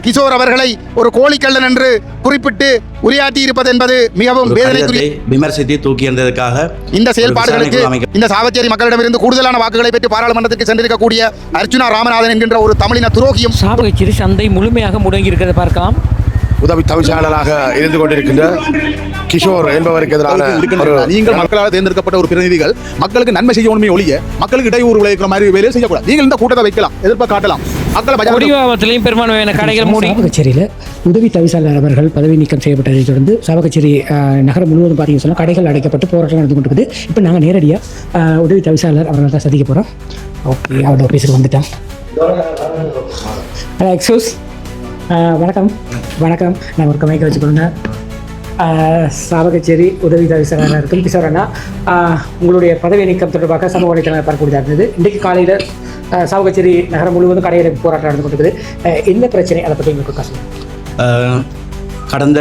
கிஷோர் அவர்களை ஒரு கோழிக்கள்ளன் என்று குறிப்பிட்டு உரையாற்றி இருப்பது என்பது மிகவும் வேதனைக்குரிய. விமர்சித்து தூக்கி எறிந்ததற்காக இந்த செயல்பாடுகளுக்கு இந்த சாவச்சேரி மக்களிடமிருந்து கூடுதலான வாக்குகளை பெற்று பாராளுமன்றத்துக்கு சென்றிருக்கக்கூடிய அர்ச்சுனா ராமநாதன் என்கின்ற ஒரு தமிழின துரோகியும் சாவகச்சேரி சந்தை முழுமையாக முடங்கி இருக்கிறத பார்க்கலாம். உதவி தவிசாளராக இருந்து கொண்டிருக்கின்ற கிஷோர் என்பவருக்கு எதிரான நீங்கள் மக்களால் தேர்ந்தெடுக்கப்பட்ட ஒரு பிரதிநிதிகள் மக்களுக்கு நன்மை செய்ய ஒன்றுமே ஒழிய மக்களுக்கு இடையூறு விளைவிக்கிற மாதிரி வேலையை செய்யக்கூடாது. நீங்கள் இந்த கூட்டத்தை வைக்கலாம், எதிர்ப்பை காட்டலாம். மக்களை பெரும்பான்மையான கடைகள் மூடி. சாவகச்சேரியில் உதவி தவிசாளர் அவர்கள் பதவி நீக்கம் செய்யப்பட்டதை தொடர்ந்து சாவகச்சேரி நகரம் முழுவதும் பார்த்தீங்கன்னு சொன்னால் கடைகள் அடைக்கப்பட்டு போராட்டம் நடந்து கொண்டிருக்குது. இப்போ நாங்கள் நேரடியாக உதவி தவிசாளர் அவர்கள் தான் சந்திக்க போகிறோம். ஓகே, அவரோட ஆஃபீஸுக்கு வந்துட்டேன். எக்ஸ்கூஸ், வணக்கம். வணக்கம், நான் ஒரு மைக்கை வச்சுக்கொள்ளுங்க. சாவகச்சேரி உதவி தவிசாளராக இருக்கும் கிஷோர் அண்ணா, உங்களுடைய பதவி நீக்கம் தொடர்பாக சமூக வலைத்தளம் பார்க்கக்கூடியதாக இருந்தது. இன்றைக்கு காலையில் சாவகச்சேரி நகரம் முழுவதும் கடையடை போராட்டம் நடந்து கொண்டிருக்குது. என்ன பிரச்சனை, அதை பற்றி எங்களுக்கு சொல்லுங்கள். கடந்த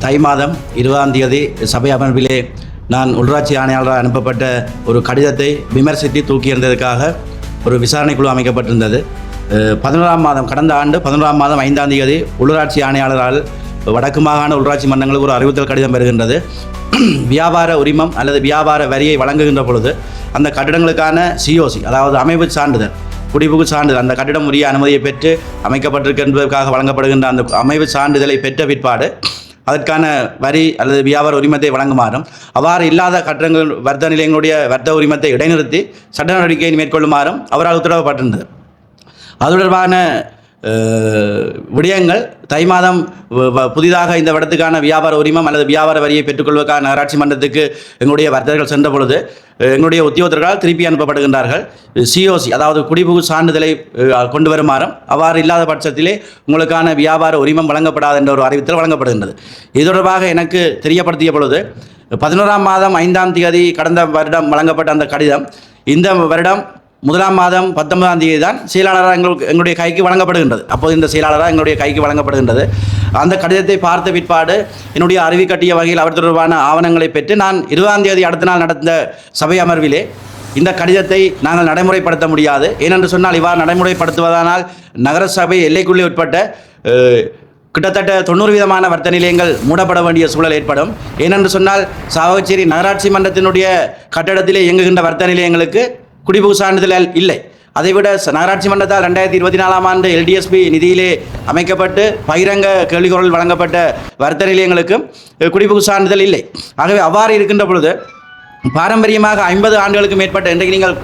தை மாதம் 20ஆம் தேதி சபை அமர்விலே நான் உள்ளாட்சி ஆணையாளராக அனுப்பப்பட்ட ஒரு கடிதத்தை விமர்சித்து தூக்கி எறிந்ததற்காக ஒரு விசாரணை குழு அமைக்கப்பட்டிருந்தது. 11ஆம் மாதம், கடந்த ஆண்டு 11ஆம் மாதம் 5ஆம் தேதி உள்ளூராட்சி ஆணையாளரால் வடக்கு மாகாண உள்ளாட்சி மன்றங்களுக்கு ஒரு அறிவுறுத்தல் கடிதம் பெறுகின்றது. வியாபார உரிமம் அல்லது வியாபார வரியை வழங்குகின்ற பொழுது அந்த கட்டிடங்களுக்கான சிஓசி, அதாவது அமைப்பு சான்றிதழ், குடிபுகு சான்றிதழ், அந்த கட்டிடம் உரிய அனுமதியை பெற்று அமைக்கப்பட்டிருக்கின்றதற்காக வழங்கப்படுகின்ற அந்த அமைப்பு சான்றிதழை பெற்ற பிற்பாடு அதற்கான வரி அல்லது வியாபார உரிமத்தை வழங்குமாறும், அவ்வாறு இல்லாத கட்டடங்கள் வர்த்தக நிலையங்களுடைய வர்த்தக உரிமத்தை இடைநிறுத்தி சட்ட நடவடிக்கையை மேற்கொள்ளுமாறும் அவரால் உத்தரவிடப்பட்டிருந்தது. அது தொடர்பான விடயங்கள் தை மாதம் புதிதாக இந்த இடத்துக்கான வியாபார உரிமம் அல்லது வியாபார வரியை பெற்றுக்கொள்வதற்கான நகராட்சி மன்றத்துக்கு எங்களுடைய வர்த்தகர்கள் சென்ற பொழுது எங்களுடைய உத்தியோகத்தர்களால் திருப்பி அனுப்பப்படுகின்றார்கள். சிஓசி, அதாவது குடிபுகு சான்றிதழை கொண்டு வருமாறும், அவ்வாறு இல்லாத பட்சத்திலே உங்களுக்கான வியாபார உரிமம் வழங்கப்படாது என்ற ஒரு அறிவித்தல் வழங்கப்படுகின்றது. இது தொடர்பாக எனக்கு தெரியப்படுத்திய பொழுது 11ஆம் மாதம் 5ஆம் தேதி கடந்த வருடம் வழங்கப்பட்ட அந்த கடிதம் இந்த வருடம் 1ஆம் மாதம் 19ஆம் தேதி தான் செயலாளராக எங்களுடைய கைக்கு வழங்கப்படுகின்றது. அப்போது இந்த செயலாளராக எங்களுடைய கைக்கு வழங்கப்படுகின்றது. அந்த கடிதத்தை பார்த்த பிற்பாடு என்னுடைய அறிவி கட்டிய வகையில் அவர் தொடர்பான ஆவணங்களை பெற்று நான் 20ஆம் தேதி அடுத்த நாள் நடந்த சபை அமர்விலே இந்த கடிதத்தை நாங்கள் நடைமுறைப்படுத்த முடியாது. ஏனென்று சொன்னால் இவ்வாறு நடைமுறைப்படுத்துவதானால் நகரசபை எல்லைக்குள்ளே உட்பட்ட கிட்டத்தட்ட 90% வர்த்தக நிலையங்கள் மூடப்பட வேண்டிய சூழல் ஏற்படும். ஏனென்று சொன்னால் சாவகச்சேரி நகராட்சி மன்றத்தினுடைய கட்டடத்திலே இயங்குகின்ற வர்த்தக நிலையங்களுக்கு குடிபுகு சான்றிதழ் இல்லை. அதைவிட நகராட்சி மன்றத்தால் 2024ஆம் ஆண்டு LDSP நிதியிலே அமைக்கப்பட்டு பகிரங்க கேள்விக்குரல் வழங்கப்பட்ட வர்த்தக நிலையங்களுக்கும் குடிபுகு சான்றிதழ் இல்லை. ஆகவே அவ்வாறு இருக்கின்ற பொழுது பாரம்பரியமாக 50 ஆண்டுகளுக்கு மேற்பட்ட இன்றைக்கு நீங்கள்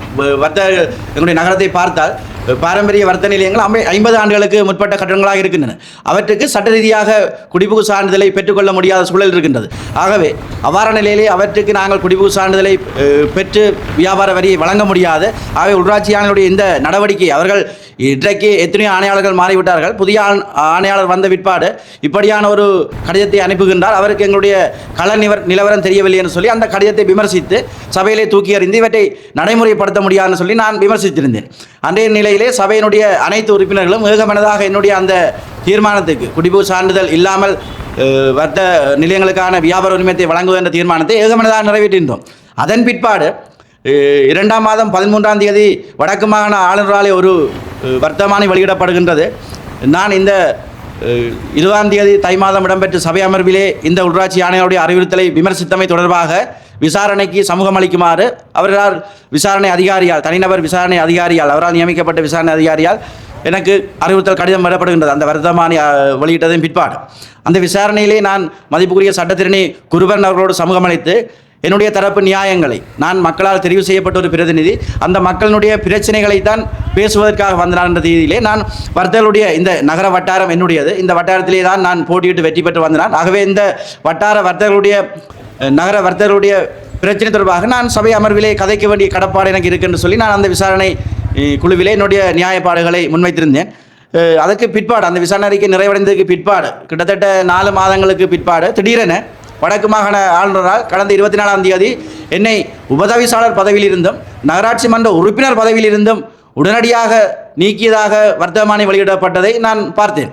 எங்களுடைய நகரத்தை பார்த்தால் பாரம்பரிய வர்த்தக நிலையங்கள் 50 ஆண்டுகளுக்கு முற்பட்ட கட்டடங்களாக இருக்கின்றன. அவற்றுக்கு சட்ட ரீதியாக குடிபுகு சான்றிதழை பெற்றுக்கொள்ள முடியாத சூழல் இருக்கின்றது. ஆகவே அவ்வாறான நிலையிலே அவற்றுக்கு நாங்கள் குடிபுகு சான்றிதழை பெற்று வியாபார வரியை வழங்க முடியாது. ஆகவே உள்ளாட்சி ஆணையருடைய இந்த நடவடிக்கை, அவர்கள் இன்றைக்கு எத்தனையோ ஆணையாளர்கள் மாறிவிட்டார்கள். புதிய ஆணையாளர் வந்த பிற்பாடு இப்படியான ஒரு கடிதத்தை அனுப்புகின்றார். அவருக்கு எங்களுடைய கள நிலவரம் தெரியவில்லை என்று சொல்லி அந்த கடிதத்தை விமர்சித்து சபையிலே தூக்கி எறிந்து இவற்றை நடைமுறைப்படுத்த முடியாதுன்னு சொல்லி நான் விமர்சித்திருந்தேன். அன்றைய நிலையிலே சபையினுடைய அனைத்து உறுப்பினர்களும் ஏகமனதாக என்னுடைய அந்த தீர்மானத்துக்கு, குடிபுகு சான்றிதழ் இல்லாமல் வர்த்தக நிலையங்களுக்கான வியாபார உரிமத்தை வழங்குவது என்ற தீர்மானத்தை ஏகமனதாக நிறைவேற்றியிருந்தோம். அதன் பிற்பாடு 2ஆம் மாதம் 13ஆம் தேதி வடக்கு மாகாண ஆளுநராலே ஒரு வர்த்தமானி வெளியிடப்படுகின்றது. நான் இந்த 20ஆம் தேதி தை மாதம் இடம்பெற்ற சபை அமர்விலே இந்த உள்ளாட்சி ஆணையருடைய அறிவுறுத்தலை விமர்சித்தமை தொடர்பாக விசாரணைக்கு சமூகம் அளிக்குமாறு அவரால் விசாரணை அதிகாரியால், தனிநபர் விசாரணை அதிகாரியால், அவரால் நியமிக்கப்பட்ட விசாரணை அதிகாரியால் எனக்கு அறிவுறுத்தல் கடிதம் விடப்படுகின்றது. அந்த வர்த்தமானி வெளியிட்டதின் பிற்பாடு அந்த விசாரணையிலே நான் மதிப்புக்குரிய சட்டத்திரணி குருபரன் அவர்களோடு சமூகம் அளித்து என்னுடைய தரப்பு நியாயங்களை, நான் மக்களால் தெரிவு செய்யப்பட்ட ஒரு பிரதிநிதி, அந்த மக்களுடைய பிரச்சனைகளை தான் பேசுவதற்காக வந்தான் என்ற ரீதியிலே நான் வர்த்தகர்களுடைய இந்த நகர வட்டாரம் என்னுடையது, இந்த வட்டாரத்திலே தான் நான் போட்டியிட்டு வெற்றி பெற்று வந்தான். ஆகவே இந்த வட்டார வர்த்தகர்களுடைய நகர வர்த்தகர்களுடைய பிரச்சனை தொடர்பாக நான் சபை அமர்விலே கதைக்க வேண்டிய கடப்பாடு எனக்கு இருக்குன்னு சொல்லி நான் அந்த விசாரணை குழுவிலே என்னுடைய நியாயப்பாடுகளை முன்வைத்திருந்தேன். அதற்கு பிற்பாடு அந்த விசாரணை அறிக்கை நிறைவடைந்ததுக்கு பிற்பாடு கிட்டத்தட்ட 4 மாதங்களுக்கு பிற்பாடு திடீரென வடக்கு மாகாண ஆளுநரால் கடந்த 24ஆம் தேதி என்னை உபதவிசாளர் பதவியில் இருந்தும் நகராட்சி மன்ற உறுப்பினர் பதவியில் இருந்தும் உடனடியாக நீக்கியதாக வர்த்தமானி வெளியிடப்பட்டதை நான் பார்த்தேன்.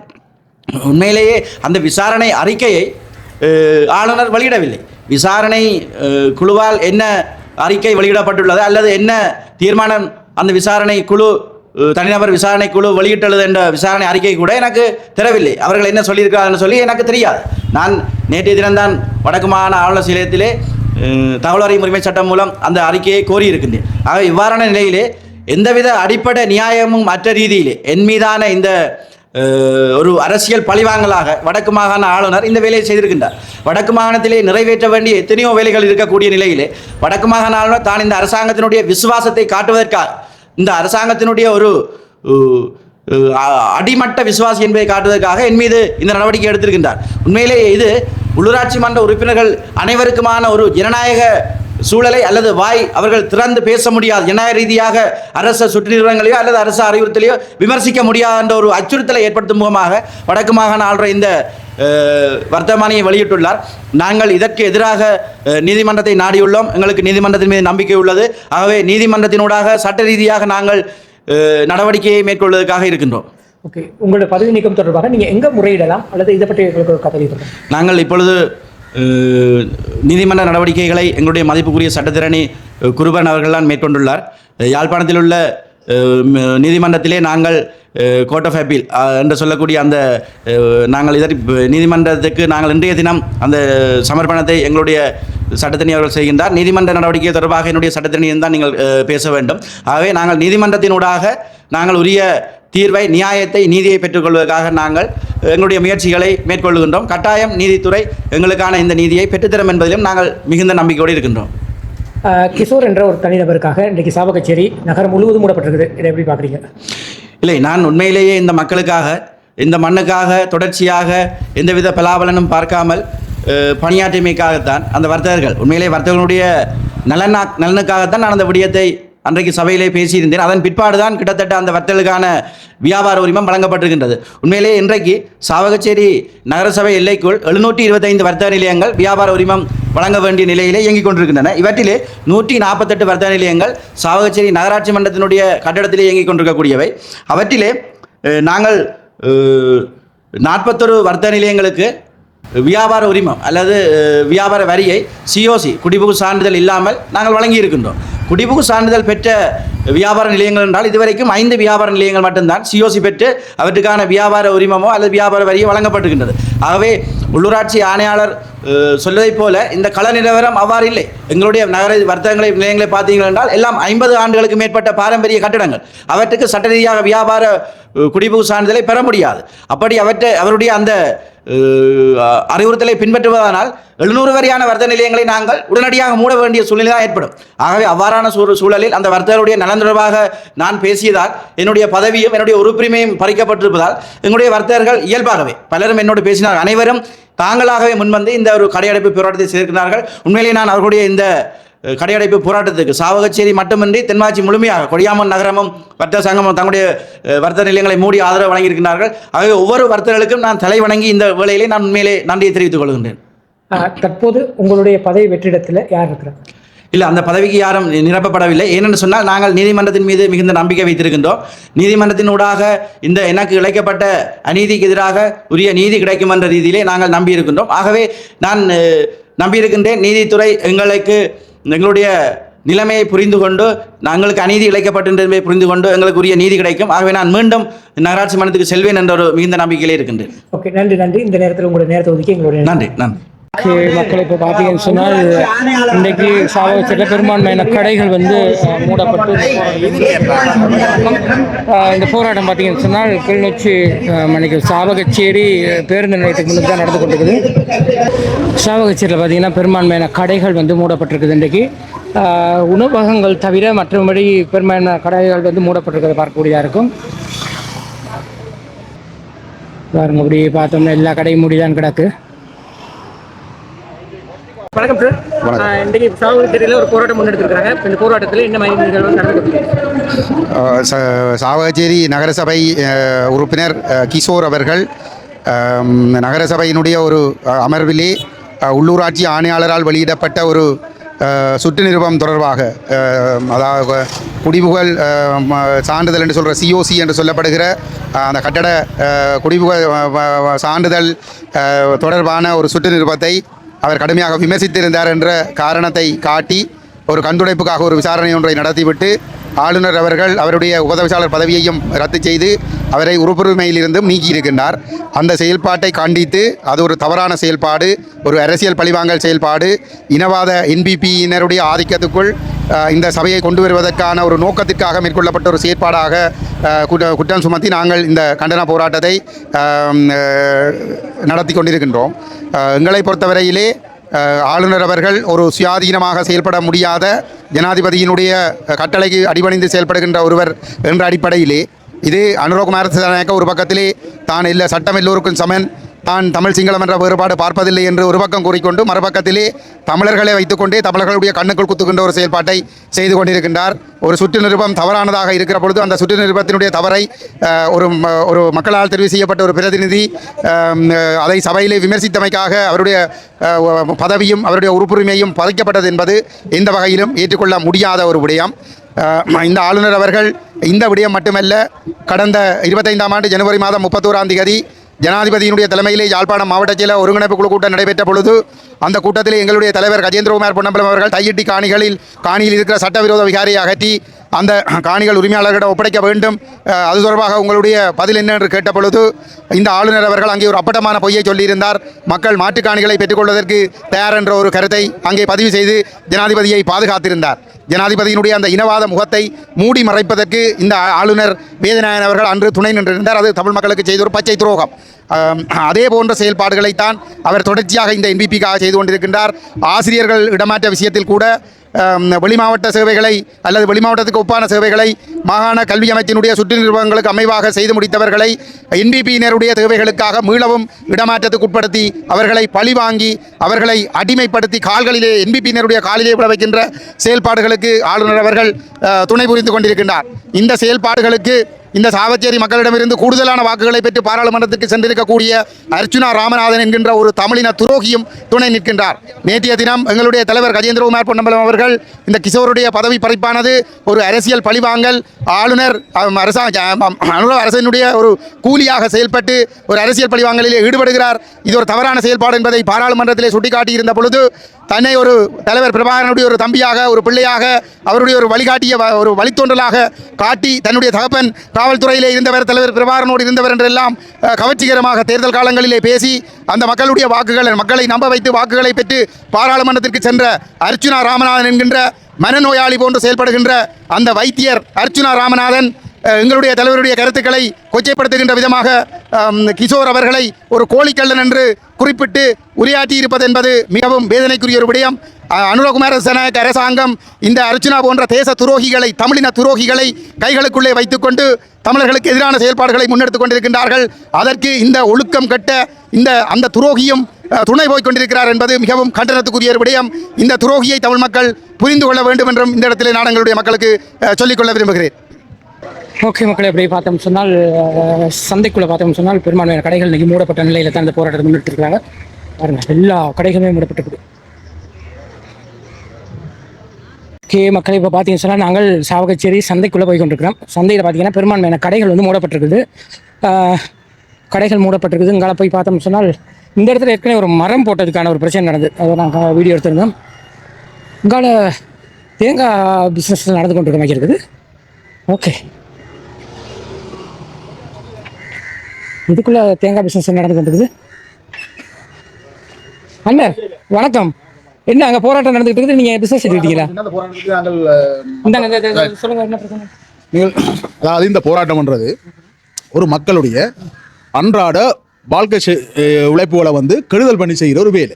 உண்மையிலேயே அந்த விசாரணை அறிக்கையை ஆளுநர் வெளியிடவில்லை. விசாரணை குழுவால் என்ன அறிக்கை வெளியிடப்பட்டுள்ளது அல்லது என்ன தீர்மானம் அந்த விசாரணை குழு தனிநபர் விசாரணை குழு வெளியிட்டுள்ளது என்ற விசாரணை அறிக்கை கூட எனக்கு தெரியவில்லை. அவர்கள் என்ன சொல்லியிருக்கிறார்கள் சொல்லி எனக்கு தெரியாது. நான் நேற்றைய தினம்தான் வடக்கு மாகாண ஆளுநர் நிலையத்திலே தகவல் அறியும் உரிமை சட்டம் மூலம் அந்த அறிக்கையை கோரியிருக்கின்றேன். ஆக இவ்வாறான நிலையிலே எந்தவித அடிப்படை நியாயமும் அற்ற ரீதியிலே என் மீதான இந்த ஒரு அரசியல் பழிவாங்கலாக வடக்கு மாகாண ஆளுநர் இந்த வேலையை செய்திருக்கின்றார். வடக்கு மாகாணத்திலே நிறைவேற்ற வேண்டிய எத்தனையோ வேலைகள் இருக்கக்கூடிய நிலையிலே வடக்கு மாகாண ஆளுநர் தான் இந்த அரசாங்கத்தினுடைய விசுவாசத்தை காட்டுவதற்காக, இந்த அரசாங்கத்தினுடைய ஒரு அடிமட்ட விசுவாசி என்பதை காட்டுவதற்காக என் மீது இந்த நடவடிக்கை எடுத்திருக்கின்றார். உண்மையிலேயே இது உள்ளூராட்சி மன்ற உறுப்பினர்கள் அனைவருக்குமான ஒரு ஜனநாயக சூழலை அல்லது வாய் அவர்கள் திறந்து பேச முடியாது, ஜனநாயக ரீதியாக அரச சுற்று நிறுவனங்களையோ அல்லது அரசு அறிவுறுத்தலையோ விமர்சிக்க முடியாது என்ற ஒரு அச்சுறுத்தலை ஏற்படுத்தும் முகமாக வடக்கு மாகாண ஆளுநர் இந்த வர்த்தமானியை வெளியிட்டுள்ளார். நாங்கள் இதற்கு எதிராக நீதிமன்றத்தை நாடியுள்ளோம். எங்களுக்கு நீதிமன்றத்தின் மீது நம்பிக்கை உள்ளது. ஆகவே நீதிமன்றத்தினூடாக சட்ட ரீதியாக நாங்கள் நடவடிக்கையை மேற்கொள்வதற்காக இருக்கின்றோம். ஓகே, உங்களோட பதவி நீக்கம் தொடர்பாக நீங்கள் எங்கே முறையிடலாம் அல்லது இதை பற்றி எங்களுக்கு ஒரு கதை சொல்லுங்கள். நாங்கள் இப்பொழுது நீதிமன்ற நடவடிக்கைகளை எங்களுடைய மதிப்புக்குரிய சட்டத்திரணி குருபன் அவர்கள்தான் மேற்கொண்டுள்ளார். யாழ்ப்பாணத்தில் உள்ள நீதிமன்றத்திலே நாங்கள் கோர்ட் ஆஃப் அப்பீல் என்று சொல்லக்கூடிய அந்த நாங்கள் நீதிமன்றத்துக்கு நாங்கள் இன்றைய தினம் அந்த சமர்ப்பணத்தை எங்களுடைய சட்டத்தரணி அவர்கள் செய்கின்றார். நீதிமன்ற நடவடிக்கை தொடர்பாக என்னுடைய சட்டத்தரணியும் தான் நீங்கள் பேச வேண்டும். ஆகவே நாங்கள் நீதிமன்றத்தினூடாக நாங்கள் உரிய தீர்வை, நியாயத்தை, நீதியை பெற்றுக்கொள்வதற்காக நாங்கள் எங்களுடைய முயற்சிகளை மேற்கொள்கின்றோம். கட்டாயம் நீதித்துறை எங்களுக்கான இந்த நீதியை பெற்றுத்தரும் என்பதிலும் நாங்கள் மிகுந்த நம்பிக்கையோடு இருக்கின்றோம். கிஷோர் என்ற ஒரு தனிநபருக்காக இன்றைக்கு சாவகச்சேரி நகரம் முழுவதும் மூடப்பட்டிருக்குது. இதை எப்படி பார்க்குறீங்க? இல்லை, நான் உண்மையிலேயே இந்த மக்களுக்காக, இந்த மண்ணுக்காக தொடர்ச்சியாக எந்தவித பலாபலனும் பார்க்காமல் பணியாற்றிமைக்காகத்தான் அந்த வர்த்தகர்கள், உண்மையிலே வர்த்தகர்களுடைய நலனுக்காகத்தான் நான் அந்த விடயத்தை அன்றைக்கு சபையிலே பேசியிருந்தேன். அதன் பிற்பாடுதான் கிட்டத்தட்ட அந்த வர்த்தகர்களுக்கான வியாபார உரிமம் வழங்கப்பட்டிருக்கின்றது. உண்மையிலே இன்றைக்கு சாவகச்சேரி நகரசபை எல்லைக்குள் 725 வர்த்தக நிலையங்கள் வியாபார உரிமம் வழங்க வேண்டிய நிலையிலே இயங்கிக் கொண்டிருக்கின்றன. இவற்றிலே 148 வர்த்தக நிலையங்கள் சாவகச்சேரி நகராட்சி மன்றத்தினுடைய கட்டடத்திலே இயங்கிக் கொண்டிருக்கக்கூடியவை. அவற்றிலே நாங்கள் 41 வர்த்தக நிலையங்களுக்கு வியாபார உரிமம் அல்லது வியாபார வரியை சிஓசி குடிபுகு சான்றிதழ் இல்லாமல் நாங்கள் வழங்கி இருக்கின்றோம். குடிபுகு சான்றிதழ் பெற்ற வியாபார நிலையங்கள் என்றால் இதுவரைக்கும் 5 வியாபார நிலையங்கள் மட்டும்தான் சிஓசி பெற்று அவற்றுக்கான வியாபார உரிமமோ அல்லது வியாபார வரியோ வழங்கப்பட்டிருக்கின்றது. ஆகவே உள்ளூராட்சி ஆணையாளர் சொல்வதைப் போல இந்த கள நிலவரம் அவ்வாறு இல்லை. எங்களுடைய நகர வர்த்தகங்களை நிலையங்களை பார்த்தீர்கள் என்றால் எல்லாம் 50 ஆண்டுகளுக்கு மேற்பட்ட பாரம்பரிய கட்டடங்கள். அவற்றுக்கு சட்ட ரீதியாக வியாபார குடிபுகு சான்றிதழை பெற முடியாது. அப்படி அவருடைய அந்த அறிவுறுத்தலை பின்பற்றுவதனால் 700 வரையான வர்த்தக நிலையங்களை நாங்கள் உடனடியாக மூட வேண்டிய சூழ்நிலை தான் ஏற்படும். ஆகவே அவ்வாறான சூழலில் அந்த வர்த்தகருடைய நலன் தொடர்பாக நான் பேசியதால் என்னுடைய பதவியும் என்னுடைய உறுப்புரிமையும் பறிக்கப்பட்டிருப்பதால் எங்களுடைய வர்த்தகர்கள் இயல்பாகவே பலரும் என்னோடு பேசினார்கள். அனைவரும் தாங்களாகவே முன்வந்து இந்த ஒரு கடையடைப்பு போராட்டத்தை செய்திருக்கிறார்கள். உண்மையிலே நான் அவர்களுடைய இந்த கடையடைப்பு போராட்டத்துக்கு சாவகச்சேரி மட்டுமின்றி தென்மாச்சி முழுமையாக கொடியாமன் நகரமும் வர்த்தக சங்கமும் தங்களுடைய வர்த்தக நிலையங்களை மூடி ஆதரவு வழங்கியிருக்கிறார்கள். ஆகவே ஒவ்வொரு வர்த்தகர்களுக்கும் நான் தலை வணங்கி இந்த வேளையிலே நான் உண்மையிலே நன்றியை தெரிவித்துக் கொள்கின்றேன். தற்போது உங்களுடைய பதவி வெற்றிடத்தில் யார் இருக்கிறார்? இல்லை, அந்த பதவிக்கு யாரும் நிரப்பப்படவில்லை. ஏனென்று சொன்னால் நாங்கள் நீதிமன்றத்தின் மீது மிகுந்த நம்பிக்கை வைத்திருக்கின்றோம். நீதிமன்றத்தினூடாக இந்த எனக்கு இழைக்கப்பட்ட அநீதிக்கு எதிராக உரிய நீதி கிடைக்கும் என்ற ரீதியிலே நாங்கள் நம்பியிருக்கின்றோம். ஆகவே நான் நம்பியிருக்கின்றேன் நீதித்துறை எங்களுடைய நிலைமையை புரிந்து கொண்டு நாங்களுக்கு அநீதி இழைக்கப்பட்டிருந்ததை புரிந்து கொண்டு எங்களுக்கு உரிய நீதி கிடைக்கும். ஆகவே நான் மீண்டும் நகராட்சி மன்றத்துக்கு செல்வேன் என்ற ஒரு மிகுந்த நம்பிக்கையிலே இருக்கின்றேன். ஓகே, நன்றி. இந்த நேரத்தில் உங்களுடைய நேரத்தை ஒதுக்கி எங்களுடைய நன்றி. மக்கள் இப்போ பார்த்தீங்கன்னு சொன்னால் இன்றைக்கு சாவகச்சேரியில் பெரும்பான்மையான கடைகள் மூடப்பட்டு இந்த போராட்டம் பார்த்தீங்கன்னு சொன்னால் கிளிநொச்சி சாவகச்சேரி பேருந்து நிலையத்துக்கு முன்னுக்கு தான் நடந்து கொண்டிருக்குது. சாவகச்சேரியில் பார்த்தீங்கன்னா பெரும்பான்மையான கடைகள் மூடப்பட்டிருக்குது. இன்றைக்கு உணவகங்கள் தவிர மற்றபடி பெரும்பான்மையான கடைகள் மூடப்பட்டிருக்கிறத பார்க்கக்கூடியதாக இருக்கும். பாருங்க, அப்படி பார்த்தோம்னா எல்லா கடையும் மூடிதான் கிடக்கு. வணக்கம் சார். இன்றைக்கு சாவகச்சேரியில் ஒரு போராட்டம் முன்னெடுத்திருக்கிறாங்க. இந்த போராட்டத்தில் என்ன மாதிரி நிகழ்வு நடந்தது? சாவகச்சேரி நகரசபை உறுப்பினர் கிஷோர் அவர்கள் நகரசபையினுடைய ஒரு அமர்விலே உள்ளூராட்சி ஆணையாளரால் வெளியிடப்பட்ட ஒரு சுற்று நிருபம் தொடர்பாக, அதாவது குடிபுகழ் சான்றிதழ் என்று சொல்கிற சிஓசி என்று சொல்லப்படுகிற அந்த கட்டட குடிபுகழ் சான்றிதழ் தொடர்பான ஒரு சுற்று நிருபத்தை அவர் கடுமையாக விமர்சித்திருந்தார் என்ற காரணத்தை காட்டி ஒரு கண்துடைப்புக்காக ஒரு விசாரணை ஒன்றை நடத்திவிட்டு ஆளுநர் அவர்கள் அவருடைய உபதவிசாளர் பதவியையும் ரத்து செய்து அவரை உறுப்புரிமையிலிருந்தும் நீக்கியிருக்கின்றார். அந்த செயல்பாட்டை கண்டித்து அது ஒரு தவறான செயல்பாடு, ஒரு அரசியல் பழிவாங்கல் செயல்பாடு, இனவாத என்பிபியினருடைய ஆதிக்கத்துக்குள் இந்த சபையை கொண்டு வருவதற்கான ஒரு நோக்கத்திற்காக மேற்கொள்ளப்பட்ட ஒரு செயற்பாடாக குற்றம் சுமத்தி நாங்கள் இந்த கண்டன போராட்டத்தை நடத்தி கொண்டிருக்கின்றோம். எங்களை பொறுத்தவரையிலே ஆளுநர் அவர்கள் ஒரு சுயாதீனமாக செயல்பட முடியாத ஜனாதிபதியினுடைய கட்டளைக்கு அடிபணிந்து செயல்படுகின்ற ஒருவர் என்ற அடிப்படையிலே இது அனுரகுமார திசாநாயக்க ஒரு பக்கத்திலே தான் இல்லை சட்டம் எல்லோருக்கும் சமன், தான் தமிழ் சிங்களம் என்ற வேறுபாடு பார்ப்பதில்லை என்று ஒரு பக்கம் கூறிக்கொண்டு மறுபக்கத்திலே தமிழர்களை வைத்துக்கொண்டே தமிழர்களுடைய கண்ணுக்குள் குத்துகின்ற ஒரு செயல்பாட்டை செய்து கொண்டிருக்கின்றார். ஒரு சுற்று நிருபம் தவறானதாக இருக்கிற பொழுது அந்த சுற்று நிருபத்தினுடைய தவறை ஒரு மக்களால் தெரிவு செய்யப்பட்ட ஒரு பிரதிநிதி அதை சபையிலே விமர்சித்தமைக்காக அவருடைய பதவியும் அவருடைய உறுப்புரிமையும் பறிக்கப்பட்டது என்பது எந்த வகையிலும் ஏற்றுக்கொள்ள முடியாத ஒரு விடயம். இந்த ஆளுநர் அவர்கள் இந்த விடயம் மட்டுமல்ல, கடந்த 25ஆம் ஆண்டு ஜனவரி மாதம் 31ஆம் தேதி ஜனாதிபதியினுடைய தலைமையிலே யாழ்ப்பாணம் மாவட்ட செயல ஒருங்கிணைப்பு குழு கூட்டம் நடைபெற்ற பொழுது அந்த கூட்டத்தில் எங்களுடைய தலைவர் கஜேந்திரகுமார் பொன்னம்பலம் அவர்கள் தையிட்டி காணியில் இருக்கிற சட்டவிரோத விகாரியை அகற்றி அந்த காணிகள் உரிமையாளர்களிடம் ஒப்படைக்க வேண்டும், அது தொடர்பாக உங்களுடைய பதில் என்ன என்று கேட்ட பொழுது இந்த ஆளுநர் அவர்கள் அங்கே ஒரு அப்பட்டமான பொய்யை சொல்லியிருந்தார். மக்கள் மாட்டுக் காணிகளை பெற்றுக்கொள்வதற்கு தயார் என்ற ஒரு கருத்தை அங்கே பதிவு செய்து ஜனாதிபதியை பாதுகாத்திருந்தார். ஜனாதிபதியினுடைய அந்த இனவாத முகத்தை மூடி மறைப்பதற்கு இந்த ஆளுநர் வேதநாயகன் அவர்கள் அன்று துணை நின்றிருந்தார். அது தமிழ் மக்களுக்கு செய்த ஒரு பச்சை துரோகம். அதே போன்ற செயல்பாடுகளைத்தான் அவர் தொடர்ச்சியாக இந்த என்பிபிக்காக செய்து கொண்டிருக்கின்றார். ஆசிரியர்கள் இடமாற்ற விஷயத்தில் கூட வெளிமாவட்ட சேவைகளை அல்லது வெளிமாவட்டத்துக்கு ஒப்பான சேவைகளை மாகாண கல்வி அமைச்சினுடைய சுற்று நிறுவனங்களுக்கு அமைவாக செய்து முடித்தவர்களை என்பிபியினருடைய தேவைகளுக்காக மீளவும் இடமாற்றத்துக்கு உட்படுத்தி அவர்களை பழிவாங்கி அவர்களை அடிமைப்படுத்தி கால்களிலே என்பிபியினருடைய காலிலே விட வைக்கின்ற செயல்பாடுகளுக்கு ஆளுநர் அவர்கள் துணை புரிந்து கொண்டிருக்கின்றார். இந்த செயல்பாடுகளுக்கு இந்த சாவச்சேரி மக்களிடமிருந்து கூடுதலான வாக்குகளை பெற்று பாராளுமன்றத்துக்கு சென்றிருக்கக்கூடிய அர்ச்சுனா ராமநாதன் என்கின்ற ஒரு தமிழின துரோகியும் துணை நிற்கின்றார். நேற்றைய தினம் எங்களுடைய தலைவர் கஜேந்திரகுமார் பொன்னம்பலம் அவர்கள் இந்த கிஷோருடைய பதவி பறிப்பானது ஒரு அரசியல் பழிவாங்கல், ஆளுநர் அரசினுடைய ஒரு கூலியாக செயல்பட்டு ஒரு அரசியல் பழிவாங்கலிலே ஈடுபடுகிறார், இது ஒரு தவறான செயல்பாடு என்பதை பாராளுமன்றத்திலே சுட்டிக்காட்டியிருந்த பொழுது தன்னை ஒரு தலைவர் பிரபாகரனுடைய ஒரு தம்பியாக, ஒரு பிள்ளையாக, அவருடைய ஒரு வழிகாட்டிய ஒரு வழித்தோன்றலாக காட்டி தன்னுடைய தகப்பன் காவல்துறையிலே இருந்தவர், தலைவர் பிரபாகரனோடு இருந்தவர் என்றெல்லாம் கவர்ச்சிகரமாக தேர்தல் காலங்களிலே பேசி அந்த மக்களுடைய மக்களை நம்ப வைத்து வாக்குகளை பெற்று பாராளுமன்றத்திற்கு சென்ற அர்ச்சுனா ராமநாதன் என்கின்ற மனநோயாளி போன்று செயல்படுகின்ற அந்த வைத்தியர் அர்ச்சுனா ராமநாதன் எங்களுடைய தலைவருடைய கருத்துக்களை கொச்சைப்படுத்துகின்ற விதமாக கிஷோர் அவர்களை ஒரு கோழிக்கள்ளன் என்று குறிப்பிட்டு உரையாற்றி இருப்பது என்பது மிகவும் வேதனைக்குரிய ஒரு விடயம். அனுரகுமார திசாநாயக்க அரசாங்கம் இந்த அர்ச்சுனா போன்ற தேச துரோகிகளை, தமிழின துரோகிகளை கைகளுக்குள்ளே வைத்துக்கொண்டு தமிழர்களுக்கு எதிரான செயல்பாடுகளை முன்னெடுத்துக் கொண்டிருக்கின்றார்கள். அதற்கு இந்த ஒழுக்கம் கட்ட அந்த துரோகியும் துணை போய் கொண்டிருக்கிறார் என்பது மிகவும் கண்டனத்துக்குரிய ஒரு விடயம். இந்த துரோகியை தமிழ் மக்கள் புரிந்து கொள்ள வேண்டும் என்றும் இந்த இடத்திலே நான் எங்களுடைய மக்களுக்கு சொல்லிக்கொள்ள விரும்புகிறேன். ஓகே மக்களை, அப்படி பார்த்தோம் சொன்னால் சந்தைக்குள்ளே பார்த்தோம் சொன்னால் பெரும்பான்மையான கடைகள் இன்றைக்கி மூடப்பட்ட நிலையில் தான் இந்த போராட்டத்தை முன்னெடுத்துருக்காங்க. பாருங்கள், எல்லா கடைகளுமே மூடப்பட்டிருக்குது. ஓகே மக்களை, இப்போ பார்த்தீங்கன்னு சொன்னால் நாங்கள் சாவகச்சேரி சந்தைக்குள்ளே போய் கொண்டிருக்கிறோம். சந்தையில் பார்த்தீங்கன்னா பெரும்பான்மையான கடைகள் வந்து மூடப்பட்டிருக்குது. கடைகள் மூடப்பட்டிருக்குது. இங்கே போய் பார்த்தோம் சொன்னால் இந்த இடத்துல ஏற்கனவே ஒரு மரம் போட்டதுக்கான ஒரு பிரச்சனை நடந்தது. அதை நாங்கள் வீடியோ எடுத்திருந்தோம். இங்கால தேங்காய் பிஸ்னஸ் நடந்து கொண்டிருக்க மாதிரி இருக்குது. ஓகே, இதுக்குள்ளே தேங்காய் பிஸ்னஸ் நடந்து கொண்டிருக்குது. அண்ணன் வணக்கம். என்ன அங்கே போராட்டம் நடந்துகிட்டு இருக்குது, நீங்கள் பிஸ்னஸ் எடுத்துக்கிட்டீங்களா? சொல்லுங்கள், என்ன பிரச்சனை? நீங்கள் அதாவது இந்த போராட்டம்ன்றது ஒரு மக்களுடைய அன்றாட வாழ்க்கை உழைப்புகளை வந்து கெடுதல் பண்ணி செய்கிற ஒரு வேலை.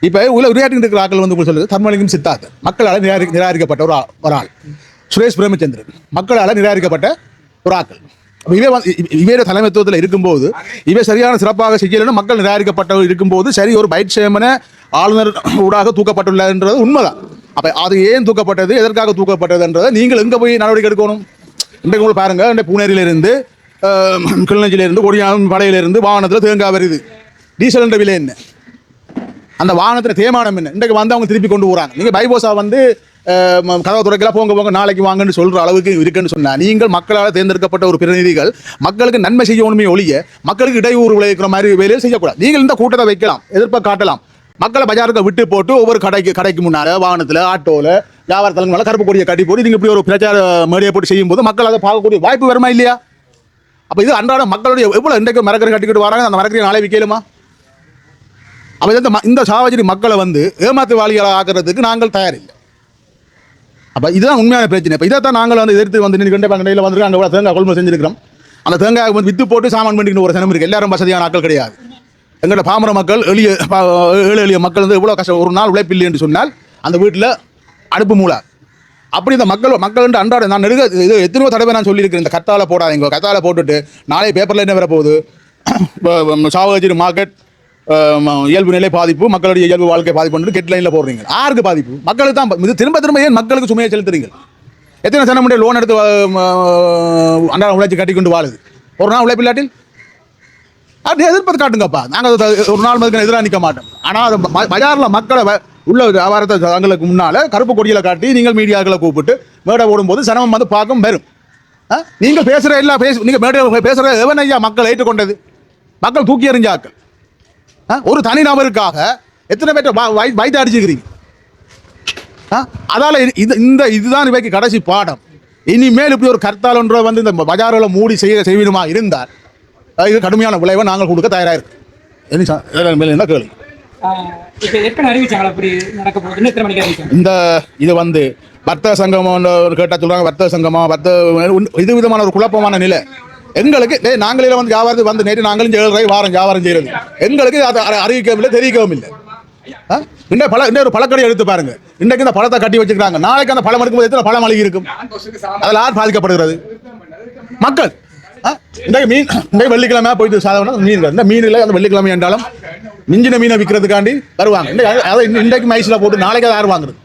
இப்போ உரையாற்றி இருக்கிற ஆக்கள் வந்து சொல்லுது தர்மலிங்கம் சித்தார்த்தன் மக்களால் நிராகரிக்கப்பட்ட ஒரு ஆள். சுரேஷ் பிரேமச்சந்திரன் மக்களால் நிராகரிக்கப்பட்ட ஒரு ஆக்கள். இவே தலைமைத்துவத்தில் இருக்கும்போது இவை சரியான சிறப்பாக செய்யலன்னு மக்கள் நிராகரிக்கப்பட்ட இருக்கும்போது சரி ஒரு பைட் சேமன ஆளுநர் ஊடாக தூக்கப்பட்டுள்ளதுன்றது உண்மைதான். அப்போ அது ஏன் தூக்கப்பட்டது, எதற்காக தூக்கப்பட்டதுன்றதை நீங்கள் எங்கே போய் நடவடிக்கை எடுக்கணும்? இன்றைக்கு உங்களுக்கு பாருங்கள், இந்த பூனேரியிலிருந்து கிளிநொச்சியிலிருந்து கொடியானம் படையிலிருந்து வாகனத்தில் தேங்காய் வருது. டீசல் என்ற விலை என்ன, அந்த வாகனத்தில் தேய்மானம் என்ன, இன்றைக்கு வந்து அவங்க திருப்பி கொண்டு போகிறாங்க. நீங்கள் பைபோசா வந்து கதவை துறைக்கெல்லாம் போங்க நாளைக்கு வாங்கன்னு சொல்கிற அளவுக்கு இருக்குன்னு சொன்னால் நீங்கள் மக்களால் தேர்ந்தெடுக்கப்பட்ட ஒரு பிரதிநிதிகள் மக்களுக்கு நன்மை செய்யணுமே ஒழிய மக்களுக்கு இடையூறு விளைவிக்கிற மாதிரி வேலையை செய்யக்கூடாது. நீங்கள் இந்த கூட்டத்தை வைக்கலாம், எதிர்ப்பை காட்டலாம், மக்களை பஜாருக்கு விட்டு போட்டு ஒவ்வொரு கடைக்கு முன்னால வாகனத்தில் ஆட்டோவில் வியாபாரத்தில் மேலே கருப்பு கொடியை கட்டி போட்டு நீங்கள் இப்படி ஒரு பிரச்சார மேடையை போட்டு செய்யும்போது மக்கள் அதை பார்க்கக்கூடிய வாய்ப்பு வருமா இல்லையா? அப்போ இது அன்றாட மக்களுடைய எவ்வளோ இன்றைக்கு மரக்கறி கட்டிக்கிட்டு வராங்க, அந்த மரக்கறி நாளை விற்கலுமா? அப்போ இந்த சாவச்சேரி மக்களை ஏமாத்துவாளிகளை ஆக்குறதுக்கு நாங்கள் தயாரில்லை. அப்போ இதுதான் உண்மையான பிரச்சனை. இப்போ இதை தான் நாங்கள் எதிர்த்து நின்று கடையில் வந்துருக்கு. அங்கே தேங்காய் கொள்முதல் செஞ்சுருக்கிறோம். அந்த தேங்காய் விற்று போட்டு சாமான் பண்ணிக்கிட்டு ஒரு சனம் இருக்குது. எல்லாரும் வசதியான ஆட்கள் கிடையாது. எங்களோட பாமர மக்கள் ஏழை எளிய மக்கள் எவ்வளோ கஷ்டம், ஒரு நாள் உழைப்பில்லை என்று சொன்னால் அந்த வீட்டில் அடுப்பு மூலா. அப்படி இந்த மக்கள் அன்றாட நான் இது எத்தனையோ தடவை நான் சொல்லியிருக்கிறேன், இந்த கத்தாழை போடாதீங்க. கத்தாழை போட்டுட்டு நாளை பேப்பரில் என்ன வரப்போகுது, சாவகச்சேரி மார்க்கெட் இயல்பு நிலை பாதிப்பு, மக்களுடைய இயல்பு வாழ்க்கை பாதிப்பு கெட் லைனில் போடுறீங்க. யாருக்கு பாதிப்பு? மக்களுக்கு தான். இது திரும்ப ஏன் மக்களுக்கு சுமையை செலுத்துறீங்க? எத்தனை சனமுடைய லோன் எடுத்து அன்றாட உழைச்சி கட்டி கொண்டு வாழுது. ஒரு நாள் உழைப்பு இல்லாட்டில் அது எதிர்ப்பது காட்டுங்கப்பா. நாங்கள் ஒரு நாள் மதிக்கு எதிராக நிற்க மாட்டோம். ஆனால் அது பஜாரில் மக்களை உள்ள வியாபாரத்தை தங்களுக்கு முன்னால் கருப்பு கொடியில் காட்டி நீங்கள் மீடியாக்களை கூப்பிட்டு மேடை ஓடும்போது சனமம் பார்க்கும் வரும். நீங்கள் பேசுகிற நீங்கள் மேடை பேசுகிற எவன் ஐயா மக்கள் ஏற்றுக்கொண்டது? மக்கள் தூக்கி எறிஞ்சாக்கள். ஒரு தனி நபருக்காக எத்தனை பேர்ட்ட வைத்து அடிச்சுக்கிறீங்க? அதால் இதுதான் இவைக்கு கடைசி பாடம். இனிமேல் இப்படி ஒரு கர்த்தால் ஒன்றை இந்த பஜாரில் மூடி செய்யணுமா இருந்தால் இது கடுமையான விளைவை நாங்கள் கொடுக்க தயாராக இருக்கு. மேலே என்ன கேள்வி? இந்த இது வர்த்தக சங்கம் கேட்டால் சொல்கிறாங்க, வர்த்தக சங்கமா இது விதமான ஒரு குழப்பமான நிலை எங்களுக்கு. நாங்களே வியாபாரத்துக்கு நேற்று நாங்களும் 7 ரூபாய் வாரம் வியாபாரம் செய்கிறது. எங்களுக்கு அதை அறிவிக்கவும் இல்லை, தெரிவிக்கவும் இல்லை. ஒரு பழக்கடை எடுத்து பாருங்க. இன்றைக்கு இந்த பழத்தை கட்டி வச்சுக்கிறாங்க, நாளைக்கு அந்த பழம் எடுக்கும்போது எத்தனை பழம் அழுகி இருக்கும்? அதில் யார் பாதிக்கப்படுகிறது? மக்கள். இன்றைக்கு வெள்ளிக்கிழமை போயிட்டு சாதனை மீன், இந்த மீனில் அந்த வெள்ளிக்கிழமை என்றாலும் மிஞ்சின மீனை விற்கிறதுக்காண்டி வருவாங்க. இன்றைக்கு மைசில் போட்டு நாளைக்கு அதை யார் வாங்குறது?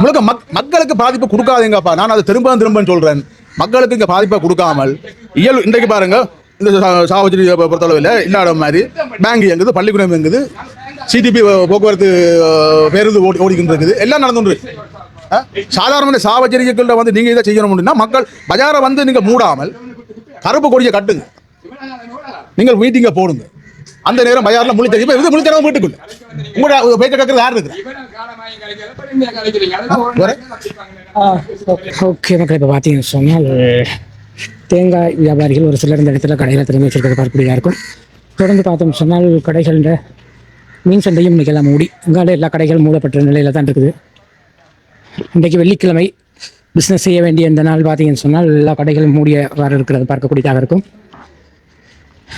முழுக்க மக்களுக்கு பாதிப்பு கொடுக்காதீங்கப்பா. நான் அதை திரும்ப சொல்றேன். மக்களுக்கு இங்கே பாதிப்பை கொடுக்காமல் இன்றைக்கு பாருங்க, இந்த சாவச்சேரி பொறுத்தளவில் இல்லாத மாதிரி பேங்க் இயங்குது, பள்ளிக்கூடம் இயங்குது, சிடிபி போக்குவரத்து பேருந்து ஓடிக்கிட்டு இருக்குது, எல்லாம் நடந்துட்டு இருக்கு. சாதாரண சாவச்சேரிகளில் நீங்கள் இதை செய்யணும் அப்படின்னா மக்கள் பஜாரை நீங்கள் மூடாமல் கருப்பு கொடியை கட்டுங்க, நீங்கள் மீட்டிங்கை போடுங்க. அந்த நேரம் பஜாரில் முழித்தனவும் வீட்டுக்குள்ள உங்களோட பேச்ச கேட்கறது யார் இருக்கு? ஓகே மக்கள், இப்போ பார்த்தீங்கன்னு சொன்னால் தேங்காய் வியாபாரிகள் ஒரு சிலர் இந்த இடத்துல கடையில் திறந்து வச்சிருக்கிறது பார்க்கக்கூடியதாக இருக்கும். தொடர்ந்து பார்த்தோம் சொன்னால் கடைகள் மீன் சந்தையும் இன்றைக்கெல்லாம் மூடி, இங்கால எல்லா கடைகளும் மூடப்பட்ட நிலையில் தான் இருக்குது. இன்றைக்கு வெள்ளிக்கிழமை பிஸ்னஸ் செய்ய வேண்டிய இந்த நாள் பார்த்தீங்கன்னு சொன்னால் எல்லா கடைகளும் மூடிய வர இருக்கிறது பார்க்கக்கூடியதாக இருக்கும்.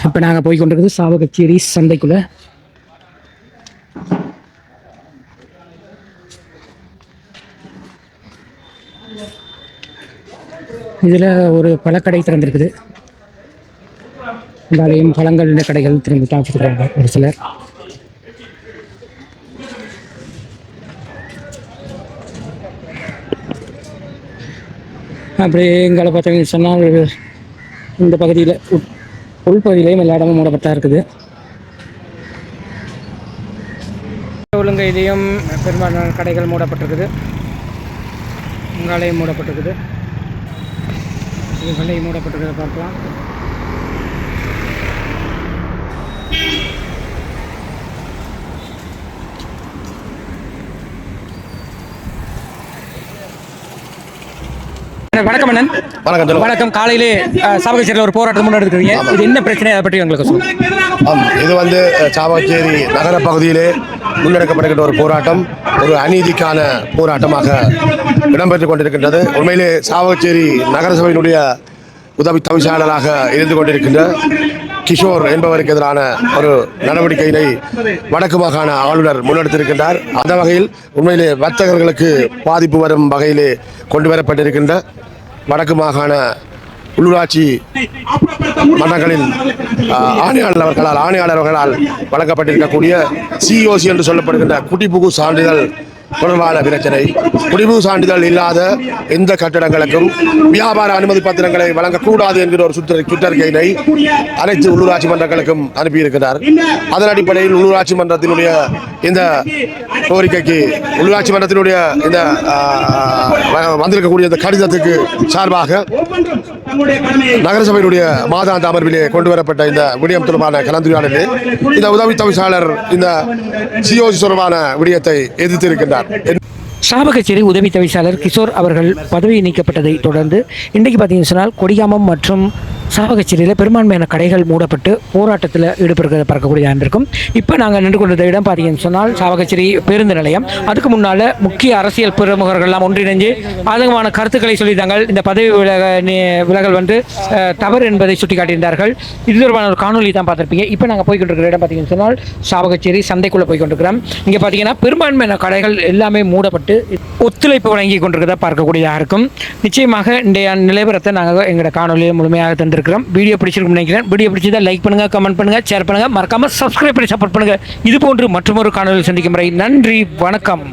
இப்போ நாங்கள் போய் கொண்டிருக்கிறது சாவகச்சேரி சந்தைக்குள்ளே. இதில் ஒரு பழக்கடை திறந்திருக்குது. இந்தாலையும் பழங்கள் கடைகள் திறந்து தான் வச்சுக்கிறாங்க ஒரு சிலர். அப்படியே எங்களை பார்த்தீங்கன்னு சொன்னால் இந்த பகுதியில் உள்பகுதியிலையும் எல்லா இடமும் மூடப்பட்டா இருக்குது. ஒழுங்கையிலையும் பெரும்பாலான கடைகள் மூடப்பட்டிருக்குது, உங்களாலையும் மூடப்பட்டிருக்குது, இதுகளையும் மூடப்பட்டிருக்கிறத பார்க்கலாம். வணக்கம் அண்ணன். வணக்கம். காலையிலே சாவகச்சேரியில் ஒரு போராட்டம் முன்னெடுக்கிறீங்க, இது என்ன பிரச்சனை, அதை பற்றி உங்களுக்கு சொல்லுங்கள். இது சாவகச்சேரி நகர பகுதியிலே முன்னெடுக்கப்படுகின்ற ஒரு போராட்டம், ஒரு அநீதிக்கான போராட்டமாக இடம்பெற்றுக் கொண்டிருக்கின்றது. உண்மையிலே சாவகச்சேரி நகரசபையினுடைய உதவி தவிசாளராக இருந்து கொண்டிருக்கின்ற கிஷோர் என்பவருக்கு எதிரான ஒரு நடவடிக்கையினை வடக்கு மாகாண ஆளுநர் முன்னெடுத்திருக்கின்றார். அந்த வகையில் உண்மையிலே வர்த்தகர்களுக்கு பாதிப்பு வரும் வகையிலே கொண்டு வரப்பட்டிருக்கின்ற வடக்கு மாகாண உள்ளூராட்சி மன்றங்களின் ஆணையாளர்களால் வழங்கப்பட்டிருக்கக்கூடிய சிஓசி என்று சொல்லப்படுகின்ற குடிபுகு சான்றிதழ் தொடர்பான பிரச்சனை, குடிபு சான்றிதழ் இல்லாத எந்த கட்டடங்களுக்கும் வியாபார அனுமதி பத்திரங்களை வழங்கக்கூடாது என்கிற ஒரு சுற்றறிக்கையினை அனைத்து உள்ளூராட்சி மன்றங்களுக்கும் அனுப்பியிருக்கிறார். அதன் அடிப்படையில் உள்ளூராட்சி மன்றத்தினுடைய இந்த கோரிக்கைக்கு உள்ளூராட்சி மன்றத்தினுடைய இந்த வந்திருக்கக்கூடிய இந்த கடிதத்துக்கு சார்பாக நகரசபையினுடைய மாதாந்த அமர்விலே கொண்டு வரப்பட்ட இந்த விடயம் தொடர்பான கலந்துரையாடலில் இந்த உதவி தவிசாளர் இந்த சிஓசி தொடர்பான விடயத்தை எதிர்த்திருக்கின்றார். சாவகச்சேரி உதவி தவிசாளர் கிஷோர் அவர்கள் பதவி நீக்கப்பட்டதை தொடர்ந்து இன்றைக்கு பார்த்தீங்கன்னு சொன்னால் கொடிகாமம் மற்றும் சாவகச்சேரியில் பெரும்பான்மையான கடைகள் மூடப்பட்டு போராட்டத்தில் ஈடுபடுறத பார்க்கக்கூடியதாக இருக்கும். இப்போ நாங்கள் நின்று கொண்ட இடம் பார்த்தீங்கன்னு சொன்னால் சாவகச்சேரி பேருந்து நிலையம். அதுக்கு முன்னால் முக்கிய அரசியல் பிரமுகர்கள்லாம் ஒன்றிணைஞ்சு பாதகமான கருத்துக்களை சொல்லியிருந்தாங்க. இந்த பதவி விலகல் வந்து தவறு என்பதை சுட்டிக்காட்டியிருந்தார்கள். இது தொடர்பான ஒரு காணொலி தான் பார்த்துருப்பீங்க. இப்போ நாங்கள் போய்கொண்டிருக்கிற இடம் பார்த்தீங்கன்னு சொன்னால் சாவகச்சேரி சந்தைக்குள்ளே போய்கொண்டிருக்கிறோம். இங்கே பார்த்தீங்கன்னா பெரும்பான்மையான கடைகள் எல்லாமே மூடப்பட்டு ஒத்துழைப்பு வழங்கி கொண்டிருக்கிறத பார்க்கக்கூடியதாக இருக்கும். நிச்சயமாக இன்றைய நிலவரத்தை நாங்கள் எங்களோட காணொலியை முழுமையாக தந்திருக்கிறோம். வீடியோ பிடிச்சிருக்கும் நினைக்கிறேன். வீடியோ பிடிச்சதா லைக் பண்ணுங்க, கமெண்ட் பண்ணுங்க, ஷேர் பண்ணுங்க, மறக்காம சப்ஸ்கிரைப் பண்ணி சப்போர்ட் பண்ணுங்க. இது போன்று மற்றொரு காணொலியில் சந்திக்கும் முறை நன்றி, வணக்கம்.